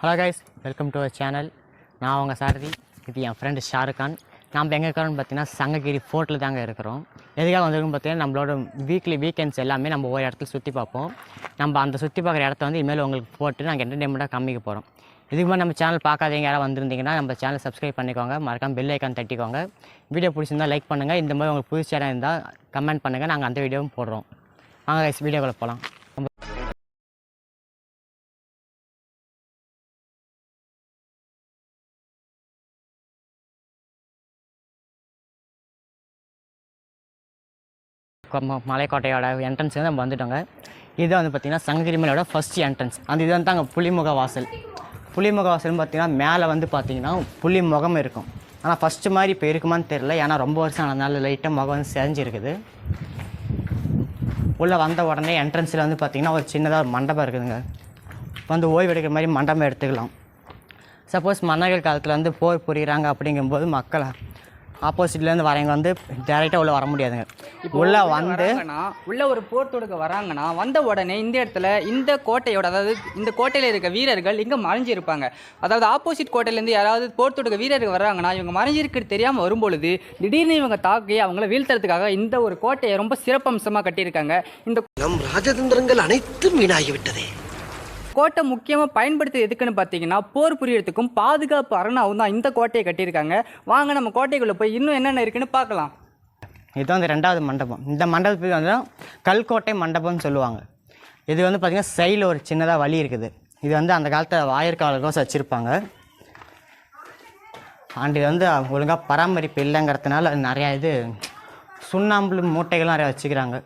Hello guys, welcome to our channel. நான் உங்கள் சாரதி. இது என் ஃப்ரெண்டு ஷாருக்கான். நம்ம எங்கே இருக்கிறோம்னு பார்த்தீங்கன்னா சங்ககிரி ஃபோர்ட்டில் தாங்க இருக்கிறோம். எதுக்காக வந்திருக்குன்னு பார்த்தீங்கன்னா நம்மளோட வீக்கெண்ட்ஸ் எல்லாமே நம்ம ஒரு இடத்துல சுற்றி பார்ப்போம். நம்ம அந்த சுற்றி பார்க்குற இடத்த வந்து இனிமேல் உங்களுக்கு போட்டு நாங்கள் என்டர்டெயின்மெண்ட்டாக காமிக்க போகிறோம். இதுக்கு முன்னாடி நம்ம சேனல் பார்க்காதவங்க யாராவது வந்திருந்தீங்கன்னா நம்ம சேனல் சப்ஸ்கிரைப் பண்ணிக்கோங்க, மறக்காம பெல் ஐக்கான் தட்டிக்கோங்க. வீடியோ பிடிச்சிருந்தால் லைக் பண்ணுங்கள். இந்த மாதிரி உங்களுக்கு புது சேனல் இருந்தால் கமெண்ட் பண்ணுங்கள், நாங்கள் அந்த வீடியோவும் போடுறோம். வாங்க கைஸ், வீடியோக்குள்ளே போகலாம். மலைக்கோட்டையோட என்ட்ரன்ஸ் வந்து நம்ம வந்துட்டோங்க. இதுதான் வந்து பார்த்திங்கன்னா சங்ககிரி மலையோட ஃபஸ்ட் என்ட்ரன்ஸ். அந்த இது வந்து அங்கே புலிமுக வாசல். புலிமுக வாசல்னு பார்த்திங்கன்னா மேலே வந்து பார்த்திங்கன்னா புலி முகம் இருக்கும். ஆனால் ஃபஸ்ட்டு மாதிரி இப்போ இருக்குமான்னு தெரில, ஏன்னா ரொம்ப வருஷம் ஆனதுனால லைட்டாக முகம் வந்து செஞ்சுருக்குது. உள்ளே வந்த உடனே என்ட்ரன்ஸில் வந்து பார்த்திங்கன்னா ஒரு சின்னதாக ஒரு மண்டபம் இருக்குதுங்க. வந்து ஓய்வு எடுக்கிற மாதிரி மண்டபம் எடுத்துக்கலாம். சப்போஸ் மன்னர்கள் காலத்தில் வந்து போர் புரிகிறாங்க அப்படிங்கும்போது மக்கள் ஆப்போசிட்லேருந்து வரவங்க வந்து டேரெக்டாக உள்ளே வர முடியாதுங்க. உள்ளே வந்து உள்ள ஒரு போர் தொடுக்க வராங்கன்னா வந்த உடனே இந்த இடத்துல இந்த கோட்டையோட, அதாவது இந்த கோட்டையில் இருக்க வீரர்கள் இங்கே மறைஞ்சிருப்பாங்க. அதாவது ஆப்போசிட் கோட்டையிலேருந்து யாராவது போர் தொடுக்க வீரர்கள் வர்றாங்கன்னா இவங்க மறைஞ்சிருக்கிறது தெரியாமல் வரும்பொழுது திடீர்னு இவங்க தாக்கி அவங்கள வீழ்த்துறதுக்காக இந்த ஒரு கோட்டையை ரொம்ப சிறப்பம்சமாக கட்டியிருக்காங்க. இந்த நம் ராஜதந்திரங்கள் அனைத்தும் வீணாகிவிட்டதே. கோட்டை முக்கியமாக பயன்படுத்தி எதுக்குன்னு பார்த்தீங்கன்னா போர் புரியறதுக்கும் பாதுகாப்பு அரணாவும் தான் இந்த கோட்டையை கட்டியிருக்காங்க. வாங்க நம்ம கோட்டைக்குள்ளே போய் இன்னும் என்னென்ன இருக்குன்னு பார்க்கலாம். இதுதான் வந்து ரெண்டாவது மண்டபம். இந்த மண்டபத்துக்கு வந்து கல்கோட்டை மண்டபம்னு சொல்லுவாங்க. இது வந்து பார்த்திங்கன்னா சைடில் ஒரு சின்னதாக வழி இருக்குது. இது வந்து அந்த காலத்தில் வாயிற்காவலர்கள் வச்சுருப்பாங்க. அண்ட் இது வந்து ஒழுங்காக பராமரிப்பு இல்லைங்கிறதுனால நிறையா இது சுண்ணாம்பு மூட்டைகள் நிறையா வச்சுக்கிறாங்க.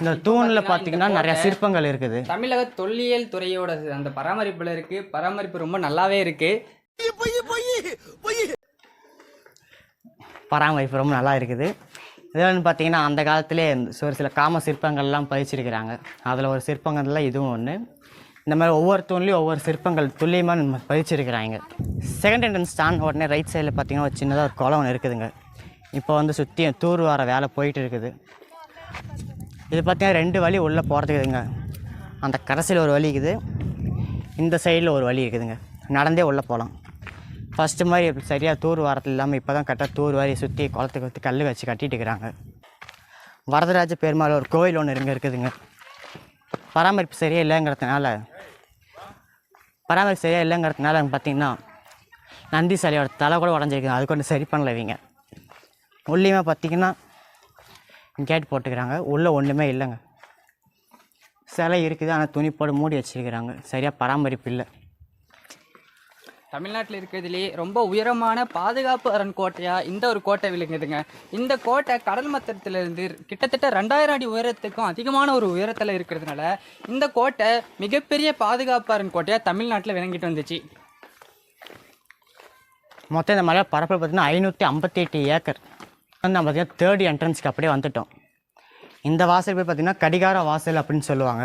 இந்த தூணில் பார்த்தீங்கன்னா நிறைய சிற்பங்கள் இருக்குது. தமிழக தொல்லியல் துறையோட அந்த பராமரிப்பில் இருக்குது. பராமரிப்பு ரொம்ப நல்லாவே இருக்குது. பராமரிப்பு ரொம்ப நல்லா இருக்குது. இதெல்லாம் பார்த்தீங்கன்னா அந்த காலத்திலே ஒரு சில காம சிற்பங்கள்லாம் பதிச்சிருக்கிறாங்க. அதில் ஒரு சிற்பங்கள்லாம் இதுவும் ஒன்று. இந்த மாதிரி ஒவ்வொரு தூண்லேயும் ஒவ்வொரு சிற்பங்கள் துல்லியமாக பதிச்சிருக்கிறாங்க. செகண்ட் என்ட்ரன்ஸ் ஸ்டாண்ட் உடனே ரைட் சைடில் பார்த்தீங்கன்னா ஒரு சின்னதாக ஒரு குளம் ஒன்று இருக்குதுங்க. இப்போ வந்து சுற்றி தூர் வர வேலை போயிட்டு இருக்குது. இது பார்த்தீங்கன்னா ரெண்டு வழி உள்ளே போகிறதுக்குதுங்க. அந்த கடைசியில் ஒரு வழி இருக்குது, இந்த சைடில் ஒரு வழி இருக்குதுங்க. நடந்தே உள்ளே போகலாம். ஃபஸ்ட்டு மாதிரி சரியாக தூர் வாரத்தில் இல்லாமல் இப்போ தான் கரெக்டாக தூர் வாரி சுற்றி குளத்துக்கு வச்சு கல் வச்சு கட்டிட்டு இருக்கிறாங்க. வரதராஜ பெருமாள் ஒரு கோயில் ஒன்று இங்கே இருக்குதுங்க. பராமரிப்பு சரியாக இல்லைங்கிறதுனால பார்த்திங்கன்னா நந்தி சிலையோட தலை கூட உடஞ்சிருக்குது. அது கொஞ்சம் சரி பண்ணல இவங்க. உள்ளேயுமே பார்த்திங்கன்னா கேட் போட்டுக்கிறாங்க. உள்ளே ஒன்றுமே இல்லைங்க. சிலை இருக்குது, ஆனால் துணி போட்டு மூடி வச்சுருக்கிறாங்க. சரியாக பராமரிப்பு இல்லை. தமிழ்நாட்டில் இருக்கிறதுலே ரொம்ப உயரமான பாதுகாப்பு அரண் கோட்டையாக இந்த ஒரு கோட்டை விளங்குதுங்க. இந்த கோட்டை கடல் மட்டத்திலிருந்து கிட்டத்தட்ட 2000 அடி உயரத்துக்கும் அதிகமான ஒரு உயரத்தில் இருக்கிறதுனால இந்த கோட்டை மிகப்பெரிய பாதுகாப்பு அரண் கோட்டையாக தமிழ்நாட்டில் விளங்கிட்டு வந்துச்சு. மொத்தம் இந்த மலை பரப்பு பார்த்திங்கன்னா 558 ஏக்கர். வந்து நம்ம பார்த்திங்கன்னா தேர்ட் என்ட்ரன்ஸ்க்கு அப்படியே வந்துட்டோம். இந்த வாசல் போய் பார்த்திங்கன்னா கடிகார வாசல் அப்படின்னு சொல்லுவாங்க.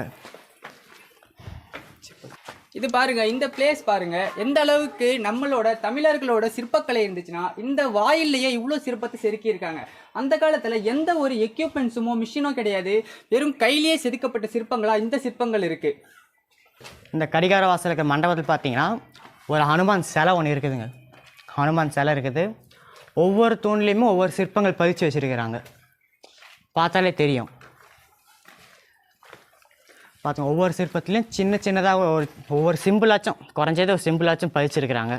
இது பாருங்க, இந்த பிளேஸ் பாருங்க எந்த அளவுக்கு நம்மளோட தமிழர்களோட சிற்பக்கலை இருந்துச்சுன்னா இந்த வாயிலேயே இவ்வளோ சிற்பத்தை செதுக்கியிருக்காங்க. அந்த காலத்தில் எந்த ஒரு எக்யூப்மெண்ட்ஸுமோ மிஷினோ கிடையாது, வெறும் கையிலேயே செதுக்கப்பட்ட சிற்பங்களா இந்த சிற்பங்கள் இருக்குது. இந்த கடிகார வாசலுக்கு மண்டபத்தில் பார்த்தீங்கன்னா ஒரு ஹனுமான் சிலை ஒன்று இருக்குதுங்க. ஹனுமான் சிலை இருக்குது. ஒவ்வொரு தூண்லேயுமே ஒவ்வொரு சிற்பங்கள் பதிச்சு வச்சுருக்கிறாங்க. பார்த்தாலே தெரியும். பார்த்தோம் ஒவ்வொரு சிற்பத்துலேயும் சின்ன சின்னதாக ஒவ்வொரு சிம்பிளாச்சும் குறைஞ்சது ஒரு சிம்பிளாச்சும் பதிச்சிருக்கிறாங்க.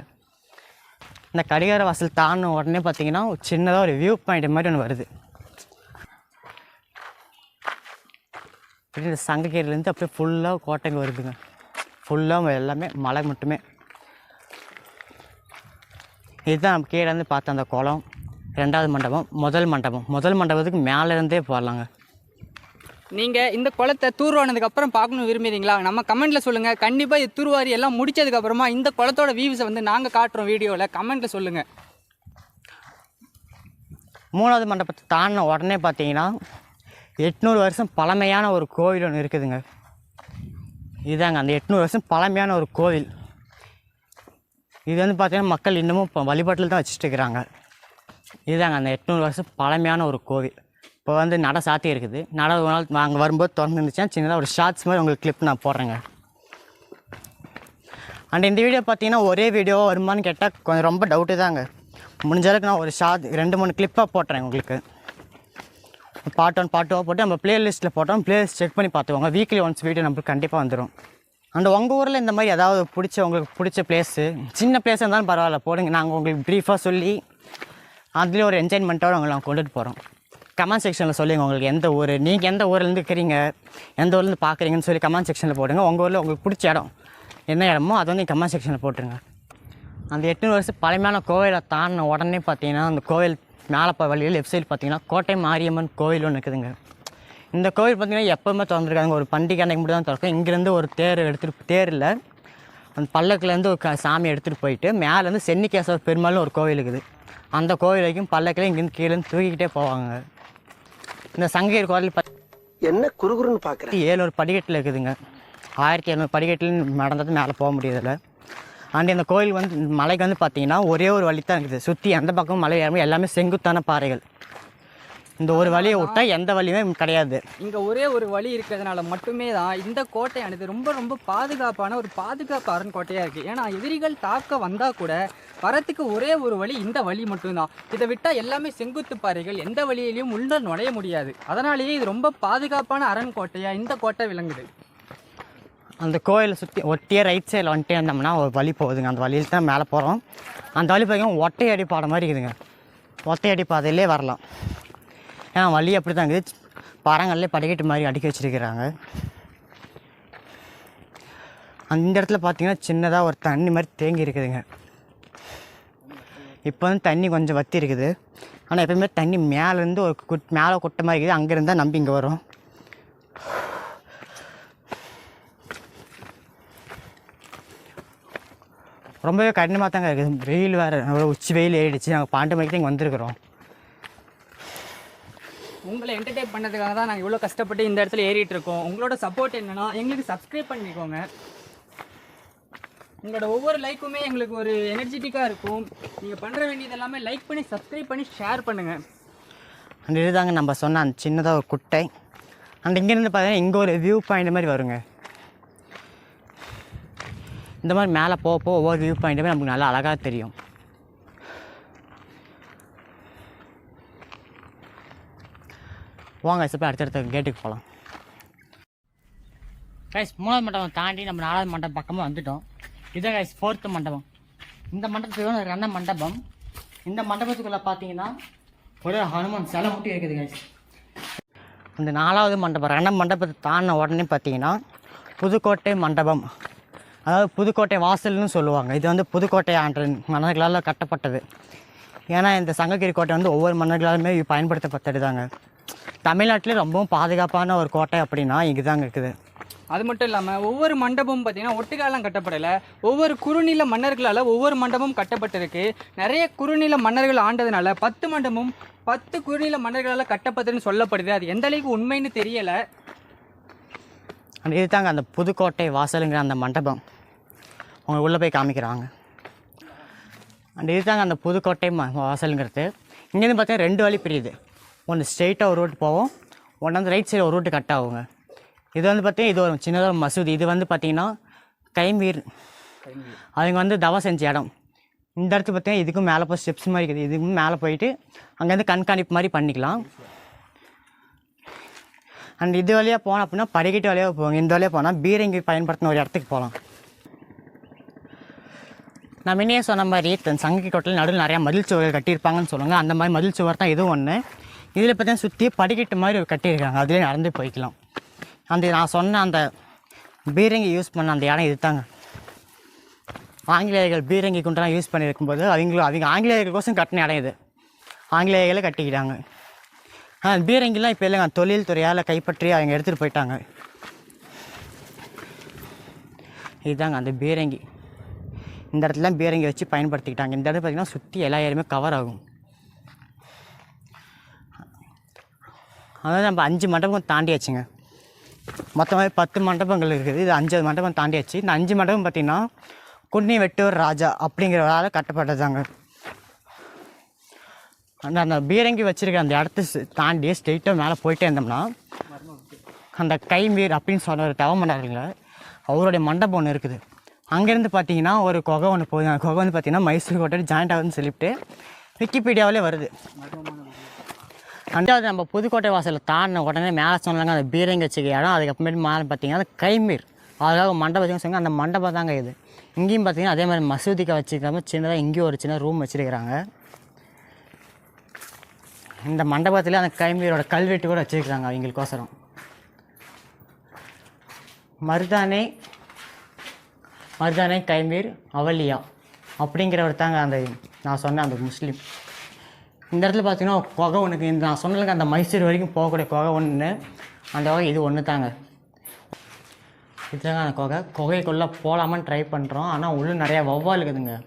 இந்த கடிகார வாசல் தாண்டின உடனே பார்த்திங்கன்னா சின்னதாக ஒரு வியூ பாயிண்ட் மாதிரி ஒன்று வருது. இந்த சங்ககிரிலேருந்து அப்படியே ஃபுல்லாக கோட்டைங்க வருதுங்க. ஃபுல்லாக எல்லாமே மலை மட்டுமே. இதுதான் நம்ம கீழே இருந்து பார்த்த அந்த குளம். ரெண்டாவது மண்டபம். முதல் மண்டபத்துக்கு மேலேருந்தே போடலாங்க. நீங்கள் இந்த குளத்தை தூர்வானதுக்கப்புறம் பார்க்கணும் விரும்புகிறீங்களா? நம்ம கமெண்ட்டில் சொல்லுங்கள். கண்டிப்பாக இது தூர்வாரி எல்லாம் முடித்ததுக்கப்புறமா இந்த குளத்தோட வியூஸை வந்து நாங்கள் காட்டுறோம் வீடியோவில். கமெண்ட்டில் சொல்லுங்கள். மூணாவது மண்டபத்தை தாண்டின உடனே பார்த்தீங்கன்னா 800 வருஷம் பழமையான ஒரு கோவில் ஒன்று இருக்குதுங்க. இதுதாங்க அந்த 800 வருஷம் பழமையான ஒரு கோவில். இது வந்து பார்த்திங்கன்னா மக்கள் இன்னமும் இப்போ வழிபாட்டில் தான் வச்சுட்டு இருக்கிறாங்க. இதுதாங்க அந்த 800 வருஷம் பழமையான ஒரு கோவில். இப்போ வந்து நடை சாத்தி இருக்குது. நடை ஒரு நாள் நாங்கள் வரும்போது திறந்து இருந்துச்சுன்னா சின்னதாக ஒரு ஷார்ட்ஸ் மாதிரி உங்களுக்கு கிளிப் நான் போடுறேங்க. அண்ட் இந்த வீடியோ பார்த்தீங்கன்னா ஒரே வீடியோ வருமானு கேட்டால் கொஞ்சம் ரொம்ப டவுட்டு தாங்க. முடிஞ்ச அளவுக்கு நான் ஒரு 2-3 கிளிப்பாக போட்டுறேன் உங்களுக்கு. பார்ட் 1 பார்ட் 2 போட்டு நம்ம ப்ளேலிஸ்ட்டில் போட்டோம். ப்ளேலிஸ்ட் செக் பண்ணி பார்த்துக்கோங்க. வீக்லி ஒன்ஸ் வீடியோ நம்மளுக்கு கண்டிப்பாக வந்துடும். அண்ட் உங்கள் ஊரில் இந்த மாதிரி ஏதாவது உங்களுக்கு பிடிச்ச பிளேஸு, சின்ன பிளேஸாக இருந்தாலும் பரவாயில்ல போடுங்க. நாங்கள் உங்களுக்கு ப்ரீஃபாக சொல்லி அதுலேயே ஒரு என்ஜாய்மெண்ட்டோடு உங்களை நாங்கள் கொண்டுட்டு போகிறோம். கமெண்ட் செக்ஷனில் சொல்லுங்கள் உங்களுக்கு எந்த ஊர், நீங்கள் எந்த ஊர்லேருந்து இருக்கிறீங்க, எந்த ஊர்லேருந்து பார்க்குறீங்கன்னு சொல்லி கமெண்ட் செக்ஷனில் போடுங்க. உங்கள் ஊரில் உங்களுக்கு பிடிச்ச இடம் என்ன இடமோ அதை வந்து கமெண்ட் செக்ஷனில் போட்டுருங்க. அந்த 800 வருஷம் பழமையான கோவிலை தாண்டின உடனே பார்த்தீங்கன்னா அந்த கோவில் மேலே வழியில் லெஃப்ட் சைடு பார்த்தீங்கன்னா கோட்டை மாரியம்மன் கோவில் ஒன்று இருக்குதுங்க. இந்த கோவில் பார்த்திங்கன்னா எப்போவுமே திறந்துருக்காங்க. ஒரு பண்டிகை அன்றைக்கு மட்டும் தான் திறக்கும். இங்கேருந்து ஒரு தேரில் அந்த பல்லக்கிலேருந்து ஒரு சாமி எடுத்துகிட்டு போயிட்டு மேலேருந்து சென்னிகேசவ பெருமாள்னு ஒரு கோவில் இருக்குது. அந்த கோவில் வரைக்கும் பல்லக்கில் இங்கேருந்து கீழேருந்து தூக்கிக்கிட்டே போவாங்க. இந்த சங்ககிரி கோவில் என்ன குறுகுறுன்னு பார்க்குறேன். 700 படிக்கட்டில் இருக்குதுங்க. 1700 படிக்கட்டில் நடந்தது மேலே போக முடியதில்லை. அண்ட் இந்த கோயில் வந்து மலைக்கு வந்து பார்த்திங்கன்னா ஒரே ஒரு வழி தான் இருக்குது. சுற்றி எந்த பக்கமும் மலை ஏறும், எல்லாமே செங்குத்தான பாறைகள். இந்த ஒரு வழியை விட்டால் எந்த வழியுமே கிடையாது. இங்கே ஒரே ஒரு வழி இருக்கிறதுனால மட்டுமே தான் இந்த கோட்டையானது ரொம்ப ரொம்ப பாதுகாப்பான ஒரு பாதுகாப்பு அரண் கோட்டையாக இருக்குது. ஏன்னா எதிரிகள் தாக்க வந்தால் கூட வரத்துக்கு ஒரே ஒரு வழி, இந்த வழி மட்டும்தான். இதை விட்டால் எல்லாமே செங்குத்து பாறைகள், எந்த வழியிலையும் உள்ள நுழைய முடியாது. அதனாலேயே இது ரொம்ப பாதுகாப்பான அரண் கோட்டையாக இந்த கோட்டை விளங்குது. அந்த கோயிலை சுற்றி ஒட்டியே ரைட் சைடில் வந்துட்டே இருந்தோம்னா ஒரு வழி போகுதுங்க. அந்த வழியில் தான் மேலே போகிறோம். அந்த வழி பார்த்தீங்கன்னா ஒட்டையடி பாதை மாதிரி இருக்குதுங்க. ஒத்தையடி பாதையிலே வரலாம். ஏன்னா வழி அப்படி தான் இருக்குது. பரங்கள்லே படிக்கட்டு மாதிரி அடுக்கி வச்சுருக்கிறாங்க. அந்த இடத்துல பார்த்தீங்கன்னா சின்னதாக ஒரு தண்ணி மாதிரி தேங்கி இருக்குதுங்க. இப்போ வந்து தண்ணி கொஞ்சம் வற்றி இருக்குது. ஆனால் எப்போயுமே தண்ணி மேலேருந்து ஒரு மேலே கொட்டை மாதிரி இருக்குது. அங்கே இருந்தால் நம்பி இங்கே வரும். ரொம்பவே கடினமாக தாங்க இருக்குது. வெயில் வேறு உச்சி வெயில் ஏறிடுச்சு. நாங்கள் 12 மணிக்கு தான் இங்கே வந்திருக்கிறோம். உங்களை என்டர்டெயின் பண்ணதுக்காக தான் நாங்கள் இவ்வளோ கஷ்டப்பட்டு இந்த இடத்துல ஏறிட்டு இருக்கோம். உங்களோட சப்போர்ட் என்னென்னா எங்களுக்கு சப்ஸ்கிரைப் பண்ணிக்கோங்க. உங்களோட ஒவ்வொரு லைக்குமே எங்களுக்கு ஒரு எனர்ஜெட்டிக்காக இருக்கும். நீங்கள் பண்ணுற வேண்டியது எல்லாமே லைக் பண்ணி சப்ஸ்கிரைப் பண்ணி ஷேர் பண்ணுங்கள். அந்த இதுதாங்க நம்ம சொன்ன அந்த சின்னதாக ஒரு குட்டை. அந்த இங்கேருந்து பார்த்தீங்கன்னா இங்கே ஒரு வியூ பாயிண்ட் மாதிரி வருங்க. இந்த மாதிரி மேலே போக ஒவ்வொரு வியூ பாயிண்ட்டுமே நமக்கு நல்லா அழகாக தெரியும். வாங்க இப்போ அடுத்தடுத்த கேட்டுக்கு போகலாம். கைஸ் 3வது மண்டபம் தாண்டி நம்ம 4வது மண்டபம் பக்கமாக வந்துட்டோம். இதுதான் கைஸ் 4th மண்டபம். இந்த மண்டபத்துக்கு 2 மண்டபம். இந்த மண்டபத்துக்குள்ளே பார்த்தீங்கன்னா ஒரு ஹனுமான் சிலை மட்டும் இருக்குது கைஸ். அந்த 4வது மண்டபம் 2 மண்டபத்தை தாண்டின உடனே பார்த்தீங்கன்னா புதுக்கோட்டை மண்டபம், அதாவது புதுக்கோட்டை வாசல்னு சொல்லுவாங்க. இது வந்து புதுக்கோட்டை ஆண்ட மன்னர்களால் கட்டப்பட்டது. ஏன்னா இந்த சங்ககிரி கோட்டை வந்து ஒவ்வொரு மன்னர்களாலுமே பயன்படுத்தப்பட்டது தாங்க. தமிழ்நாட்டிலே ரொம்பவும் பாதுகாப்பான ஒரு கோட்டை அப்படின்னா இங்கே தாங்க இருக்குது. அது மட்டும் இல்லாமல் ஒவ்வொரு மண்டபமும் பார்த்திங்கன்னா ஒட்டுக்காலாம் கட்டப்படலை. ஒவ்வொரு குறுநில மன்னர்களால் ஒவ்வொரு மண்டபமும் கட்டப்பட்டிருக்கு. நிறைய குறுநில மன்னர்கள் ஆண்டதுனால 10 மண்டபமும் 10 குறுநில மன்னர்களால் கட்டப்பட்டதுன்னு சொல்லப்படுது. அது எந்த அளவுக்கு உண்மைன்னு தெரியலை. இது தாங்க அந்த புதுக்கோட்டை வாசலுங்கிற அந்த மண்டபம். அவங்க உள்ளே போய் காமிக்கிறாங்க. அண்ட் இது தாங்க அந்த புதுக்கோட்டை வாசலுங்கிறது. இங்கேருந்து பார்த்தீங்கன்னா 2 வழி பிரியுது. ஒன்று ஸ்ட்ரெயிட்டாக ஒரு ரூட் போவோம், ஒன்று வந்து ரைட் சைடு ஒரு ரூட்டு கட் ஆகுங்க. இது வந்து பார்த்தீங்கன்னா இது ஒரு சின்னதாக மசூதி. இது வந்து பார்த்திங்கன்னா கைம்பீர் அவங்க வந்து தவம் செஞ்ச இடம். இந்த இடத்துக்கு பார்த்தீங்கன்னா இதுக்கும் மேலே போய் ஸ்டெப்ஸ் மாதிரி இருக்குது. இதுக்கும் மேலே போயிட்டு அங்கேருந்து கண்காணிப்பு மாதிரி பண்ணிக்கலாம். அண்ட் இது வழியாக போனோம் அப்படின்னா படிக்கட்டு வழியாக போவாங்க. இந்த வழியாக போனால் பீரங்கி பயன்படுத்தின ஒரு இடத்துக்கு போகலாம். நான் முன்னே சொன்ன மாதிரி சங்ககிரி கோட்டையில் நடுவில் நிறையா மதில் சுவர்கள் கட்டியிருப்பாங்கன்னு சொல்லுவாங்க. அந்த மாதிரி மதில் சுவர் தான் இதுவும் ஒன்று. இதில் பார்த்தீங்கன்னா சுற்றி படிக்கட்டு மாதிரி கட்டியிருக்காங்க. அதிலே நடந்து போய்க்கலாம். அந்த நான் சொன்ன அந்த பீரங்கி யூஸ் பண்ண அந்த இடம் இது தாங்க. ஆங்கிலேயர்கள் பீரங்கி குண்டெல்லாம் யூஸ் பண்ணியிருக்கும்போது அவங்க ஆங்கிலேயர்களுக்கோசம் கட்டின இடம் இது. ஆங்கிலேயர்களே கட்டிக்கிட்டாங்க. பீரங்கிலாம் இப்போ இல்லைங்க, தொழில் துறையால் கைப்பற்றி அவங்க எடுத்துகிட்டு போயிட்டாங்க. இதுதாங்க அந்த பீரங்கி. இந்த இடத்துல பீரங்கி வச்சு பயன்படுத்திக்கிட்டாங்க. இந்த இடத்துல பார்த்திங்கன்னா சுற்றி எல்லா ஏரியுமே கவர் ஆகும். அதாவது நம்ம 5 மண்டபம் தாண்டியாச்சுங்க. மொத்தமாக 10 மண்டபங்கள் இருக்குது. இது 5 மண்டபம் தாண்டியாச்சு. இந்த 5 மண்டபம் பார்த்திங்கன்னா குன்னி வெட்டூர் ராஜா அப்படிங்கிறவரால் கட்டப்பட்டதாங்க. அந்த பீரங்கி வச்சுருக்க அந்த இடத்த தாண்டி ஸ்ட்ரெயிட்டாக மேலே போயிட்டே இருந்தோம்னா அந்த கைமீர் அப்படின்னு சொன்ன ஒரு தவ மன்னர்கள அவருடைய மண்டபம் ஒன்று இருக்குது. அங்கேருந்து பார்த்தீங்கன்னா ஒரு குகை ஒன்று போகுது. அந்த குகை வந்து பார்த்தீங்கன்னா மைசூர் கோட்டை ஜாயிண்ட் ஆகுதுன்னு சொல்லிட்டு விக்கிபீடியாவிலே வருது. ரெண்டாவது நம்ம புதுக்கோட்டை வாசலில் தாண்டின உடனே மேலே சொன்னாங்க அந்த பீரங்கி வச்சுக்க இடம். அதுக்கப்புறமேட்டு மேலே பார்த்தீங்கன்னா அது கைமீர், அதுக்காக மண்டபத்தையும் சொன்னாங்க. அந்த மண்டபம் தாங்க இது. இங்கேயும் பார்த்தீங்கன்னா அதே மாதிரி மசூதிக்கு வச்சுக்காம சின்னதாக இங்கேயும் ஒரு சின்ன ரூம் வச்சுருக்கிறாங்க. இந்த மண்டபத்தில் அந்த கைமீரோட கல்வெட்டு கூட வச்சுருக்கிறாங்க அவங்களுக்கோசரம். மருதானே கைமீர் அவலியா அப்படிங்கிறவர் தாங்க அந்த நான் சொன்னேன் அந்த முஸ்லீம். இந்த இடத்துல பார்த்தீங்கன்னா குகை ஒன்றுக்கு இந்த நான் சொன்னதுக்கு அந்த மைசூர் வரைக்கும் போகக்கூடிய குகை ஒன்று, அந்த குகை இது ஒன்று தாங்க. இதுதாங்க அந்த குகைக்குள்ளே போகலாமான்னு ட்ரை பண்ணுறோம். ஆனால் உள்ளே நிறையா வௌவால் இருக்குதுங்க.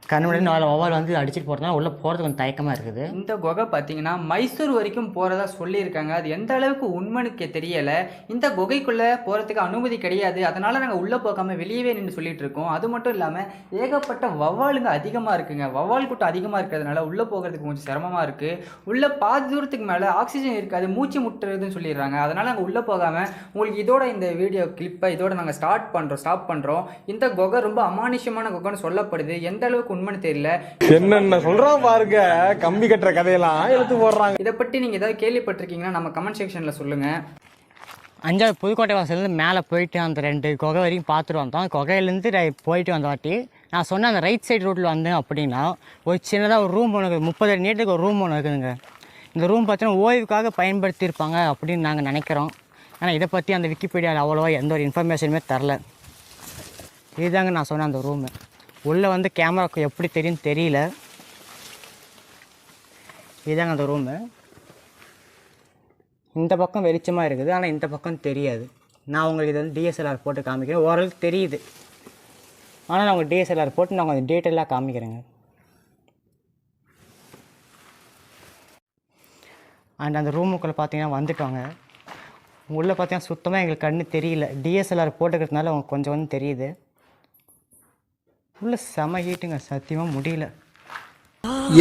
கண்ணுடைய 4 வௌவால் வந்து அடிச்சுட்டு போகிறதுனால உள்ளே போகிறதுக்கு கொஞ்சம் தயக்கமாக இருக்குது. இந்த குகை பார்த்தீங்கன்னா மைசூர் வரைக்கும் போகிறதா சொல்லியிருக்காங்க. அது எந்த அளவுக்கு உண்மைக்கு தெரியலை. இந்த குகைக்குள்ளே போகிறதுக்கு அனுமதி கிடையாது, அதனால் நாங்கள் உள்ளே போகாமல் வெளியவே நின்று சொல்லிட்டு இருக்கோம். அது மட்டும் இல்லாமல் ஏகப்பட்ட வௌவாலுங்க அதிகமாக இருக்குங்க. வௌவால் கூட்டம் அதிகமாக இருக்கிறதுனால உள்ளே போகிறதுக்கு கொஞ்சம் சிரமமாக இருக்குது. உள்ளே பாதி தூரத்துக்கு மேலே ஆக்சிஜன் இருக்காது, மூச்சு முட்டுறதுன்னு சொல்லிடுறாங்க. அதனால் நாங்கள் உள்ளே போகாமல் உங்களுக்கு இதோட இந்த வீடியோ கிளிப்பை இதோட நாங்கள் ஸ்டாப் பண்ணுறோம். இந்த குகை ரொம்ப அமானுஷ்யமான குகைன்னு சொல்லப்படுது. எந்த அளவுக்கு உண்மைன்னு தெரியல. என்னென்ன சொல்றான் பாருங்க, கம்பி கட்டுற கதையெல்லாம் எடுத்து போடுறாங்க. இதை பற்றி நீங்கள் ஏதாவது கேள்விப்பட்டிருக்கீங்கன்னா நம்ம கமெண்ட் செக்ஷனில் சொல்லுங்கள். 5வது புதுக்கோட்டை வாசல்லேருந்து மேலே போயிட்டு அந்த 2 குகை வரைக்கும் பார்த்துட்டு வந்தோம். குகையிலேருந்து போயிட்டு வந்த வாட்டி நான் சொன்ன அந்த ரைட் சைடு ரூட்டில் வந்தேன் அப்படின்னா ஒரு சின்னதாக ஒரு ரூம் ஒன்று இருக்குது. 30 அடி நீட்டுக்கு ஒரு ரூம் ஒன்று இருக்குதுங்க. இந்த ரூம் பார்த்தீங்கன்னா ஓய்வுக்காக பயன்படுத்தியிருப்பாங்க அப்படின்னு நாங்கள் நினைக்கிறோம். ஆனால் இதை பற்றி அந்த விக்கிபீடியாவில் அவ்வளோவா எந்த ஒரு இன்ஃபர்மேஷனுமே தரல. இதுதாங்க நான் சொன்னேன் அந்த ரூமு. உள்ளே வந்து கேமராவுக்கு எப்படி தெரியும் தெரியல. இதுதாங்க அந்த ரூமு. இந்த பக்கம் வெளிச்சமாக இருக்குது, ஆனால் இந்த பக்கம் தெரியாது. நான் உங்களுக்கு இது வந்து டிஎஸ்எல்ஆர் போட்டு காமிக்கிறேன். ஓரளவுக்கு தெரியுது, ஆனால் நான் உங்களுக்கு டிஎஸ்எல்ஆர் போட்டு நான் கொஞ்சம் டீட்டெயிலாக காமிக்கிறேங்க. அண்ட் அந்த ரூமுக்குள்ளே பார்த்தீங்கன்னா வந்துட்டோங்க. உள்ளே பார்த்தீங்கன்னா சுத்தமாக எங்களுக்கு கண்ணு தெரியல. டிஎஸ்எல்ஆர் போட்டுக்கிறதுனால அவங்க கொஞ்சம் வந்து தெரியுது. உள்ள செம ஹீட்டுங்க, சத்தியமாக முடியல.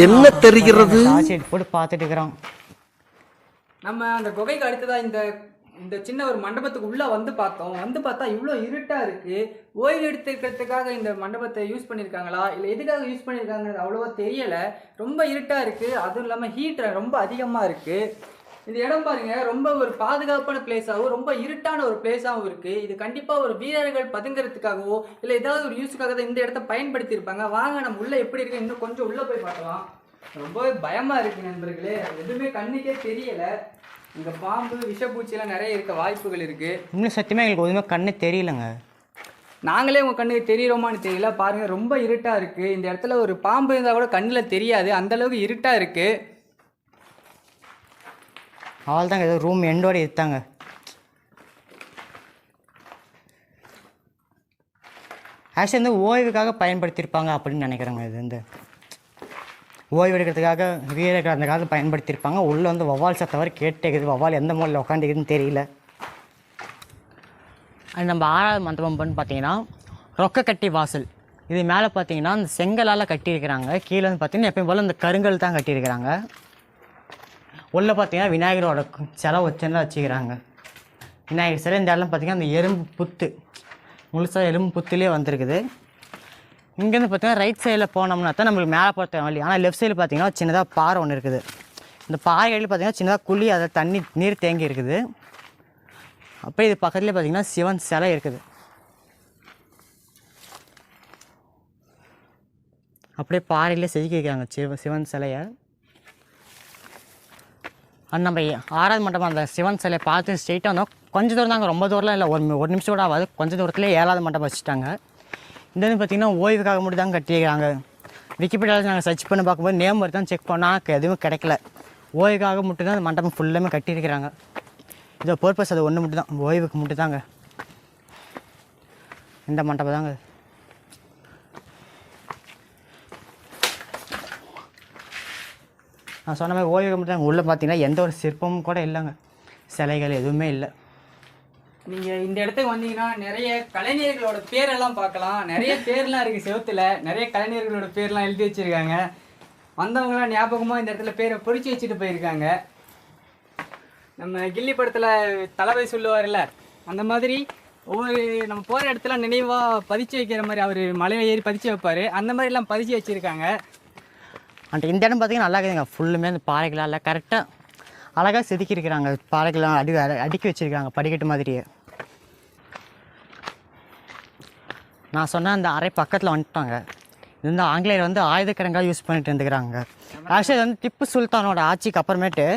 என்ன தெரிகிறது? டார்ச் போட்டு பார்த்துட்டு இருக்கிறோம். நம்ம அந்த குகைக்கு அடுத்ததாக இந்த சின்ன ஒரு மண்டபத்துக்கு உள்ளே வந்து பார்த்தா இவ்வளோ இருட்டாக இருக்குது. ஓய்வு எடுத்துக்கிறதுக்காக இந்த மண்டபத்தை யூஸ் பண்ணியிருக்காங்களா இல்லை எதுக்காக யூஸ் பண்ணியிருக்காங்கிறது அவ்வளோவா தெரியலை. ரொம்ப இருட்டாக இருக்குது. அதுவும் இல்லாமல் ஹீட் ரொம்ப அதிகமாக இருக்குது. இந்த இடம் பாருங்க, ரொம்ப ஒரு பாதுகாப்பான பிளேஸாகவும் ரொம்ப இருட்டான ஒரு பிளேஸாகவும் இருக்குது. இது கண்டிப்பாக ஒரு வீரர்கள் பதுங்கிறதுக்காகவோ இல்லை ஏதாவது ஒரு யூஸுக்காக தான் இந்த இடத்த பயன்படுத்தியிருப்பாங்க. வாங்க நம்ம உள்ளே எப்படி இருக்கு இன்னும் கொஞ்சம் உள்ளே போய் பார்க்கலாம். ரொம்பவே பயமாக இருக்குது நண்பர்களே. எதுவுமே கண்ணுக்கே தெரியலை. இங்கே பாம்பு விஷப்பூச்சியெல்லாம் நிறைய இருக்க வாய்ப்புகள் இருக்குது. இன்னும் சத்தியமாக எங்களுக்கு எதுவுமே கண்ணு தெரியலங்க. நாங்களே உங்கள் கண்ணுக்கு தெரியுறோமான்னு தெரியல. பாருங்கள், ரொம்ப இருட்டாக இருக்குது. இந்த இடத்துல ஒரு பாம்பு இருந்தால் கூட கண்ணில் தெரியாது, அந்தளவுக்கு இருட்டாக இருக்குது. அவள் தாங்க ஏதோ ரூம் எண்டோடு எடுத்தாங்க. ஆக்சுவலி வந்து ஓய்வுக்காக பயன்படுத்தியிருப்பாங்க அப்படின்னு நினைக்கிறேங்க. இது வந்து ஓய்வு எடுக்கிறதுக்காக வீரர்கள் அந்த காலத்தில் பயன்படுத்தியிருப்பாங்க. உள்ளே வந்து வௌவால் சத்தம் வரை கேட்டுக்குது. வௌவால் எந்த மூலையில் உட்காந்துக்குதுன்னு தெரியல. அது நம்ம 6வது மண்டபம் பார்த்தீங்கன்னா ரொக்கக்கட்டி வாசல். இது மேலே பார்த்தீங்கன்னா அந்த செங்கலால் கட்டியிருக்கிறாங்க. கீழே வந்து பார்த்தீங்கன்னா எப்பயும் போல் இந்த கருங்கல் தான் கட்டியிருக்கிறாங்க. உள்ளே பார்த்தீங்கன்னா விநாயகரோட சிலை வச்சுன்னு வச்சுக்கிறாங்க. விநாயகர் சிலை இந்த இடம்லாம் பார்த்தீங்கன்னா அந்த எறும்பு புத்து முழுசாக எலும்பு புத்துலேயே வந்திருக்குது. இங்கேருந்து பார்த்தீங்கன்னா ரைட் சைடில் போனோம்னா தான் நம்மளுக்கு மேலே போகிற வழி. ஆனால் லெஃப்ட் சைடில் பார்த்தீங்கன்னா சின்னதாக பாறை ஒன்று இருக்குது. இந்த பாறைகளில் பார்த்தீங்கன்னா சின்னதாக குழி, அதை தண்ணி நீர் தேங்கி இருக்குது. அப்படியே இது பக்கத்துலேயே பார்த்தீங்கன்னா சிவன் சிலை இருக்குது. அப்படியே பாறையிலே செதுக்கி வைக்கிறாங்க சிவன் சிலையை. நம்ம 6வது மண்டபம் அந்த சிவன் சிலையை பார்த்து ஸ்ட்ரெயிட்டாக வந்தோம். கொஞ்சம் தூரம் தாங்க, ரொம்ப தூரம்லாம் இல்லை. ஒரு நிமிஷம் கூட ஆகாது. கொஞ்சம் தூரத்துலேயே 7வது மண்டபம் வச்சுட்டாங்க. இந்த வந்து பார்த்திங்கன்னா ஓய்வுக்காக மட்டும் தான் கட்டியிருக்காங்க. விக்கிபீடியாவில் நாங்கள் சர்ச் பண்ணி பார்க்கும்போது நேம் வரை தான் செக் பண்ணால் எதுவும் கிடைக்கல. ஓய்வுக்காக மட்டும் தான் அந்த மண்டபம் ஃபுல்லாமே கட்டியிருக்கிறாங்க. இதோட பர்பஸ் அது ஒன்று மட்டும் தான், ஓய்வுக்கு மட்டும் தாங்க இந்த மண்டபம் தாங்க. நான் சொன்ன மாதிரி ஓய்வு மட்டும் தான். உள்ளே பார்த்தீங்கன்னா எந்த ஒரு சிற்பமும் கூட இல்லைங்க, சிலைகள் எதுவுமே இல்லை. நீங்கள் இந்த இடத்துக்கு வந்தீங்கன்னா நிறைய கலைஞர்களோட பேரெல்லாம் பார்க்கலாம். நிறைய பேர்லாம் இருக்குது செவத்தில். நிறைய கலைஞர்களோட பேர்லாம் எழுதி வச்சுருக்காங்க. வந்தவங்களாம் ஞாபகமாக இந்த இடத்துல பேரை பொறிச்சு வச்சுட்டு போயிருக்காங்க. நம்ம கில்லி படத்தில் தளபதி சொல்லுவார்ல, அந்த மாதிரி ஒவ்வொரு நம்ம போகிற இடத்துல நினைவாக பதிச்சு வைக்கிற மாதிரி அவர் மலையை ஏறி பதிச்சு வைப்பார். அந்த மாதிரிலாம் பதிச்சு வச்சுருக்காங்க. அந்த இந்த இடம் பார்த்தீங்கன்னா நல்லா இருக்குதுங்க. ஃபுல்லுமே அந்த பாறைகளால் கரெக்டாக அழகாக செதுக்கியிருக்கிறாங்க. பாறைகள்லாம் அடுக்கி வச்சுருக்காங்க படிக்கட்டு மாதிரியே. நான் சொன்ன அந்த அறை பக்கத்தில் வந்துட்டாங்க. இது வந்து ஆங்கிலேயர் வந்து ஆயுதக்கிழங்காக யூஸ் பண்ணிட்டு இருந்துக்கிறாங்க. ஆக்சுவலி வந்து திப்பு சுல்தானோட ஆட்சிக்கு அப்புறமேட்டு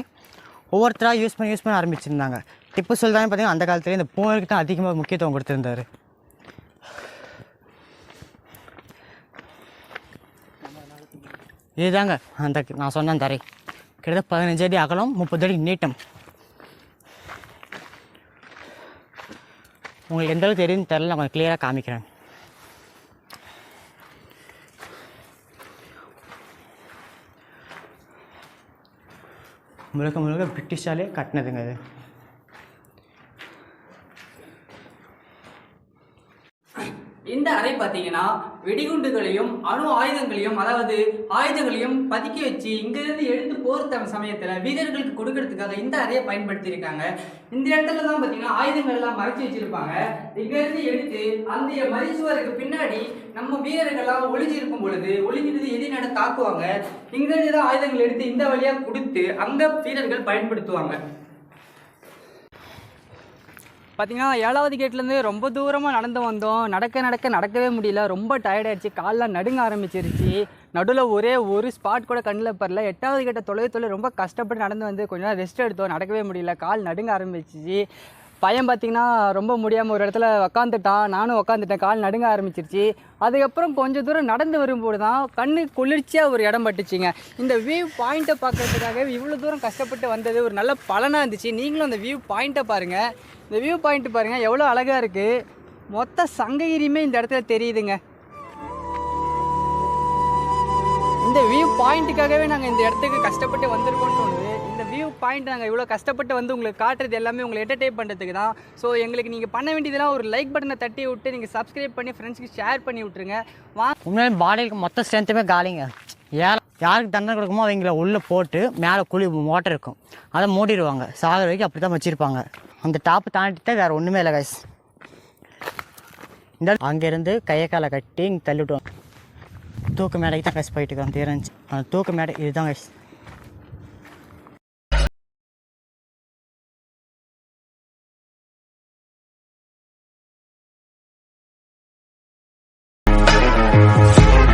ஒவ்வொருத்தராக யூஸ் பண்ணி ஆரம்பிச்சிருந்தாங்க. திப்பு சுல்தான் பார்த்தீங்கன்னா அந்த காலத்துலேயே இந்த பூனைக்கு தான் அதிகமாக முக்கியத்துவம் கொடுத்துருந்தாரு. இதுதாங்க அந்த நான் சொன்ன அந்த அறை. கிட்டத்தட்ட 15 அடி அகலம், 30 அடி நீட்டம். உங்களுக்கு எந்த அளவுக்கு தெரியுதுன்னு தெரியல, நான் கொஞ்சம் கிளியராக காமிக்கிறேன். முழுக்க பிரிட்டிஷாலே கட்டினதுங்க இது. இந்த அறை பார்த்தீங்கன்னா வெடிகுண்டுகளையும் அணு ஆயுதங்களையும், அதாவது ஆயுதங்களையும் பதுக்கி வச்சு இங்கிருந்து எடுத்து போகிற சமயத்தில் வீரர்களுக்கு கொடுக்கறதுக்காக இந்த அறையை பயன்படுத்தியிருக்காங்க. இந்த இடத்துல தான் பார்த்தீங்கன்னா ஆயுதங்கள் எல்லாம் மறைச்சி வச்சிருப்பாங்க. இங்கிருந்து எடுத்து அந்த மதிச்சுவருக்கு பின்னாடி நம்ம வீரர்கள்லாம் ஒளிஞ்சிருக்கும் பொழுது ஒளிஞ்சிட்டு எதிரினோட தாக்குவாங்க. இங்கிருந்து தான் ஆயுதங்கள் எடுத்து இந்த வழியாக கொடுத்து அங்கே வீரர்கள் பயன்படுத்துவாங்க. பார்த்தீங்கன்னா 7வது கேட்லேருந்து ரொம்ப தூரமாக நடந்து வந்தோம். நடக்கவே முடியல. ரொம்ப டயர்டாகிடுச்சு. காலெலாம் நடுங்க ஆரம்பிச்சிருச்சு. நடுவில் ஒரே ஒரு ஸ்பாட் கூட கண்ணில் பரல. 8வது கேட்ட தொலை ரொம்ப கஷ்டப்பட்டு நடந்து வந்து கொஞ்ச நேரம் ரெஸ்ட் எடுத்தோம். நடக்கவே முடியல. கால் நடுங்க ஆரம்பிச்சிச்சு. பையன் பார்த்திங்கன்னா ரொம்ப முடியாமல் ஒரு இடத்துல உக்காந்துட்டான். நானும் உக்காந்துட்டேன். கால் நடுங்க ஆரம்பிச்சிருச்சு. அதுக்கப்புறம் கொஞ்சம் தூரம் நடந்து வரும்போது தான் கண்ணு குளிர்ச்சியாக ஒரு இடம் பட்டுச்சுங்க. இந்த வியூ பாயிண்ட்டை பார்க்குறதுக்காக இவ்வளோ தூரம் கஷ்டப்பட்டு வந்தது ஒரு நல்ல பலனாக இருந்துச்சு. நீங்களும் அந்த வியூ பாயிண்ட்டை பாருங்கள். இந்த வியூ பாயிண்ட் பாருங்கள் எவ்வளோ அழகாக இருக்குது. மொத்த சங்ககிரியுமே இந்த இடத்துல தெரியுதுங்க. இந்த வியூ பாயிண்ட்டுக்காகவே நாங்கள் இந்த இடத்துக்கு கஷ்டப்பட்டு வந்திருக்கோம்னு தோணுது. இந்த வியூ பாயிண்ட் நாங்கள் இவ்வளோ கஷ்டப்பட்டு வந்து உங்களுக்கு காட்டுறது எல்லாமே உங்களை என்டர்டெயின் பண்ணுறதுக்கு தான். ஸோ எங்களுக்கு நீங்கள் பண்ண வேண்டியதெல்லாம் ஒரு லைக் பட்டனை தட்டி விட்டு நீங்கள் சப்ஸ்கிரைப் பண்ணி ஃப்ரெண்ட்ஸ்க்கு ஷேர் பண்ணி விட்ருங்க. உண்மையிலே பாடிக்கு மொத்த ஸ்ட்ரென்த்துமே காலிங்க. யாருக்கு தண்டனை கொடுக்குமோ அவங்கள உள்ளே போட்டு மேலே மோட்டர் இருக்கும், அதை மூடிடுவாங்க. சாகிற வரைக்கும் அப்படி தான் வச்சுருப்பாங்க. அந்த டாப்பு தாண்டிட்டு வேறு ஒன்றுமே இல்லை கைஸ். இந்த அங்கேருந்து கையை காலை கட்டி இங்கே தள்ளி விட்டுவாங்க. தூக்கு மேடைக்கு தான் கைஸ் போயிட்டு இருக்கோம். தெரிஞ்சு அந்த தூக்கு மேடை இதுதான் கைஸ்.